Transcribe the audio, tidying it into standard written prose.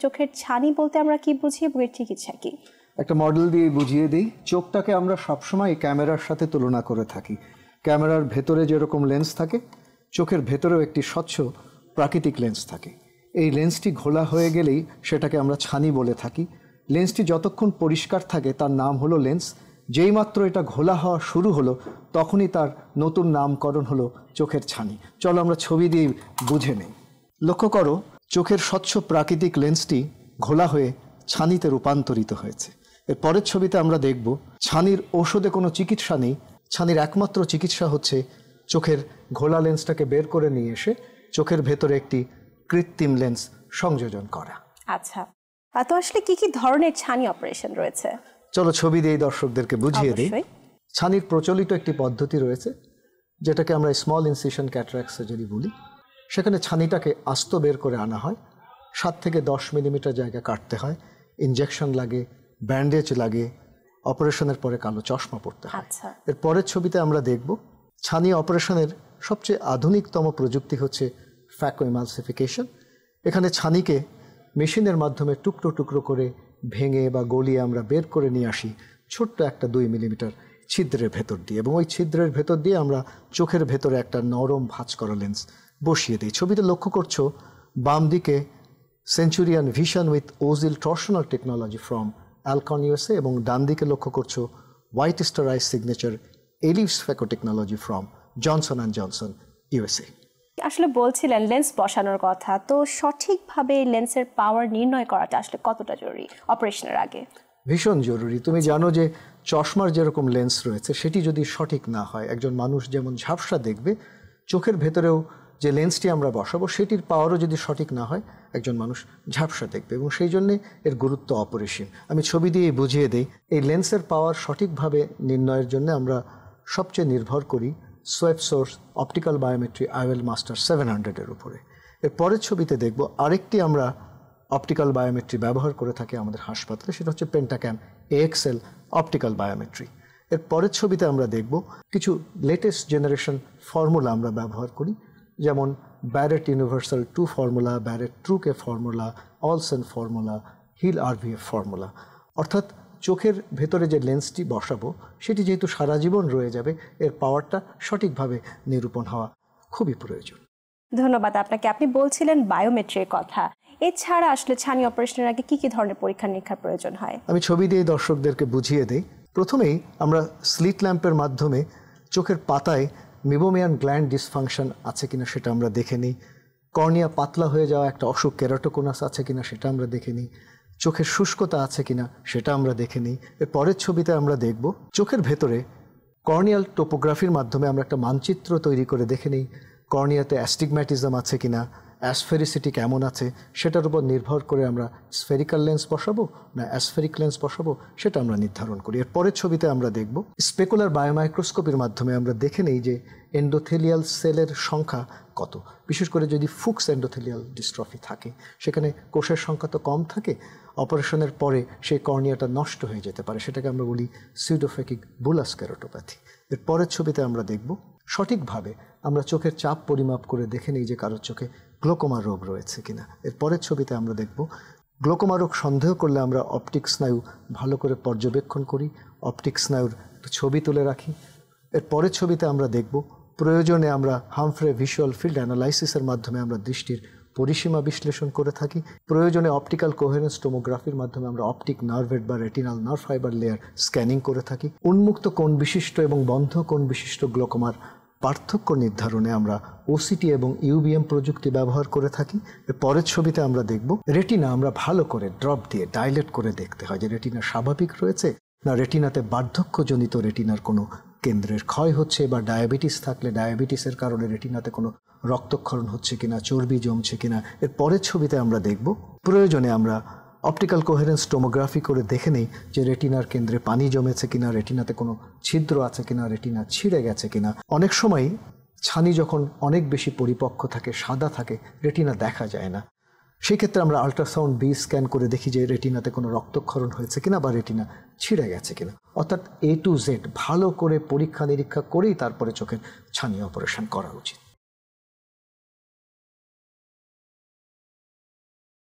চোখের ছানি বলতে আমরা কি বুঝি এবং এর চিকিৎসা কি? একটা মডেল দিয়ে বুঝিয়ে দিই। চোখটাকে আমরা সবসময় ক্যামেরার সাথে তুলনা করে থাকি। ক্যামেরার ভেতরে যেরকম লেন্স থাকে, চোখের ভেতরেও একটি স্বচ্ছ প্রাকৃতিক লেন্স থাকে। এই লেন্সটি ঘোলা হয়ে গেলেই সেটাকে আমরা ছানি বলে থাকি। লেন্সটি যতক্ষণ পরিষ্কার থাকে তার নাম হলো লেন্স। যেইমাত্র এটা ঘোলা হওয়া শুরু হলো তখনই তার নতুন নামকরণ হলো চোখের ছানি। চলো আমরা ছবি দিয়ে বুঝে নেই। লক্ষ্য করো, চোখের স্বচ্ছ প্রাকৃতিক লেন্সটি ঘোলা হয়ে ছানিতে রূপান্তরিত হয়েছে। এর পরের ছবিতে আমরা দেখব ছানির ঔষধে কোনো চিকিৎসা নেই। ছানির একমাত্র চিকিৎসা হচ্ছে চোখের ঘোলা লেন্সটাকে বের করে নিয়ে এসে চোখের ভেতরে একটি কৃত্রিম লেন্স সংযোজন করা। আচ্ছা, তো আসলে কি কি ধরনের ছানি অপারেশন রয়েছে? চলো ছবি দিয়ে দর্শকদেরকে বুঝিয়ে দিই। ছানির প্রচলিত একটি পদ্ধতি রয়েছে যেটাকে আমরা স্মল ইনসিশন ক্যাটারাক্ট সার্জারি বলি। সেখানে ছানিটাকে আস্ত বের করে আনা হয়, 7 থেকে 10 মিলিমিটার জায়গা কাটতে হয়, ইনজেকশন লাগে, ব্যান্ডেজ লাগে, অপারেশনের পরে কালো চশমা পড়তে হয়। এর পরের ছবিতে আমরা দেখব ছানি অপারেশনের সবচেয়ে আধুনিকতম প্রযুক্তি হচ্ছে ফ্যাকো ইমালসিফিকেশন। এখানে ছানিকে মেশিনের মাধ্যমে টুকরো টুকরো করে ভেঙে বা গলিয়ে আমরা বের করে নিয়ে আসি ছোট্ট একটা 2 মিলিমিটার ছিদ্রের ভেতর দিয়ে, এবং ওই ছিদ্রের ভেতর দিয়ে আমরা চোখের ভেতরে একটা নরম ভাঁজ করা লেন্স বসিয়ে দিই। ছবিতে লক্ষ্য করছো বাম দিকে Centurion vision with OZil torsional technology from Alcon USA, এবং ডান দিকে লক্ষ্য করছো White Star ice Signature Ellips phaco technology from Johnson and Johnson USA. আসলে বলছিলেন লেন্স বসানোর কথা, তো সঠিকভাবে লেন্সের পাওয়ার নির্ণয় করাটা আসলে কতটা জরুরি অপারেশনের আগে? ভীষণ জরুরি। তুমি জানো যে চশমার যেরকম লেন্স রয়েছে সেটি যদি সঠিক না হয়, একজন মানুষ যেমন ঝাপসা দেখবে, চোখের ভেতরেও যে লেন্সটি আমরা বসাবো সেটির পাওয়ারও যদি সঠিক না হয় একজন মানুষ ঝাপসা দেখবে, এবং সেই জন্যে এর গুরুত্ব অপরিসীম। আমি ছবি দিয়ে বুঝিয়ে দিই। এই লেন্সের পাওয়ার সঠিকভাবে নির্ণয়ের জন্য আমরা সবচেয়ে নির্ভর করি swept source optical biometry IOL master 700-এর উপরে। এর পরের ছবিতে দেখব আরেকটি আমরা অপটিক্যাল বায়োমেট্রি ব্যবহার করে থাকি আমাদের হাসপাতালে, সেটা হচ্ছে পেন্টাক্যাম AXL অপটিক্যাল বায়োমেট্রি। এর পরের ছবিতে আমরা দেখব কিছু লেটেস্ট জেনারেশন ফর্মুলা আমরা ব্যবহার করি, যেমন Barrett Universal 2 formula, Barrett True K formula, Olsen formula, Hill RVF formula. অর্থাৎ চোখের ভেতরে যে লেন্সটি বসাবো সেটি যেহেতু সারা জীবন রয়ে যাবে, এর পাওয়ারটা সঠিকভাবে নিরূপণ হওয়া খুবই প্রয়োজন। ধন্যবাদ আপনাকে। আপনি বলছিলেন বায়োমেট্রির কথা, এছাড়া আসলে ছানি অপারেশনের আগে কি কি ধরনের পরীক্ষা নিরীক্ষার প্রয়োজন হয়? আমি ছবি দিয়ে দর্শকদেরকে বুঝিয়ে দিই। প্রথমেই আমরা স্লিট ল্যাম্পের মাধ্যমে চোখের পাতায় মিবোমিয়ান গ্ল্যান্ড ডিসফাংশন আছে কিনা সেটা আমরা দেখে নিই। কর্নিয়া পাতলা হয়ে যাওয়া একটা অসুখ কেরাটোকোনাস আছে কিনা সেটা আমরা দেখে নিই। চোখের শুষ্কতা আছে কিনা সেটা আমরা দেখে নিই। এর পরের ছবিতে আমরা দেখব চোখের ভেতরে কর্নিয়াল টোপোগ্রাফির মাধ্যমে আমরা একটা মানচিত্র তৈরি করে দেখে নিই কর্নিয়াতে অ্যাস্টিগম্যাটিজম আছে কিনা, অ্যাসফেরিসিটি কেমন আছে, সেটার উপর নির্ভর করে আমরা স্ফেরিক্যাল লেন্স বসাবো না অ্যাসফেরিক লেন্স বসাবো সেটা আমরা নির্ধারণ করি। এর পরের ছবিতে আমরা দেখব স্পেকুলার বায়োমাইক্রোস্কোপির মাধ্যমে আমরা দেখে নিই যে এন্ডোথেলিয়াল সেলের সংখ্যা কত। বিশেষ করে যদি ফুকস এন্ডোথেলিয়াল ডিস্ট্রফি থাকে, সেখানে কোষের সংখ্যা তো কম থাকে, অপারেশনের পরে সেই কর্নিয়াটা নষ্ট হয়ে যেতে পারে, সেটাকে আমরা বলি সিউডোফেকিক বুলাস কেরাটোপ্যাথি। এর পরের ছবিতে আমরা দেখব সঠিকভাবে আমরা চোখের চাপ পরিমাপ করে দেখে নিই যে কারোর চোখে গ্লোকোমা রোগ রয়েছে কিনা। এর পরের ছবিতে আমরা দেখব গ্লোকোমা রোগ সন্দেহ করলে আমরা অপটিক স্নায়ু ভালো করে পর্যবেক্ষণ করি, অপটিক স্নায়ুর ছবি তুলে রাখি। এর পরের ছবিতে আমরা দেখব প্রয়োজনে আমরা হামফ্রে ভিজুয়াল ফিল্ড অ্যানালাইসিসের মাধ্যমে আমরা দৃষ্টির পরিসীমা বিশ্লেষণ করে থাকি। প্রয়োজনে অপটিক্যাল কোহেরেন্স টোমোগ্রাফির মাধ্যমে আমরা অপটিক নার্ভেট বা retinal nerve fibre layer scanning করে থাকি। উন্মুক্ত কোণ বিশিষ্ট এবং বন্ধ কোণ বিশিষ্ট গ্লোকোমার পার্থক্য নির্ধারণে আমরা ওসিটি এবং ইউবিএম প্রযুক্তি ব্যবহার করে থাকি। এর পরের ছবিতে আমরা দেখব রেটিনা আমরা ভালো করে ড্রপ দিয়ে ডাইলেট করে দেখতে হয় যে রেটিনা স্বাভাবিক রয়েছে না রেটিনাতে বার্ধক্যজনিত রেটিনার কোনো কেন্দ্রের ক্ষয় হচ্ছে, বা ডায়াবেটিস থাকলে ডায়াবেটিসের কারণে রেটিনাতে কোনো রক্তক্ষরণ হচ্ছে কিনা, চর্বি জমছে কিনা। এর পরের ছবিতে আমরা দেখব প্রয়োজনে আমরা অপটিক্যাল কোহেরেন্স টোমোগ্রাফি করে দেখে নেই যে রেটিনার কেন্দ্রে পানি জমেছে কিনা, রেটিনাতে কোনো ছিদ্র আছে কিনা, রেটিনা ছিঁড়ে গেছে কিনা। অনেক সময় ছানি যখন অনেক বেশি পরিপক্ক থাকে, সাদা থাকে, রেটিনা দেখা যায় না, সেই ক্ষেত্রে আমরা আল্ট্রাসাউন্ড বি স্ক্যান করে দেখি যে রেটিনাতে কোনো রক্তক্ষরণ হয়েছে কিনা বা রেটিনা ছিঁড়ে গেছে কিনা। অর্থাৎ A to Z ভালো করে পরীক্ষা নিরীক্ষা করেই তারপরে চোখের ছানি অপারেশন করা উচিত।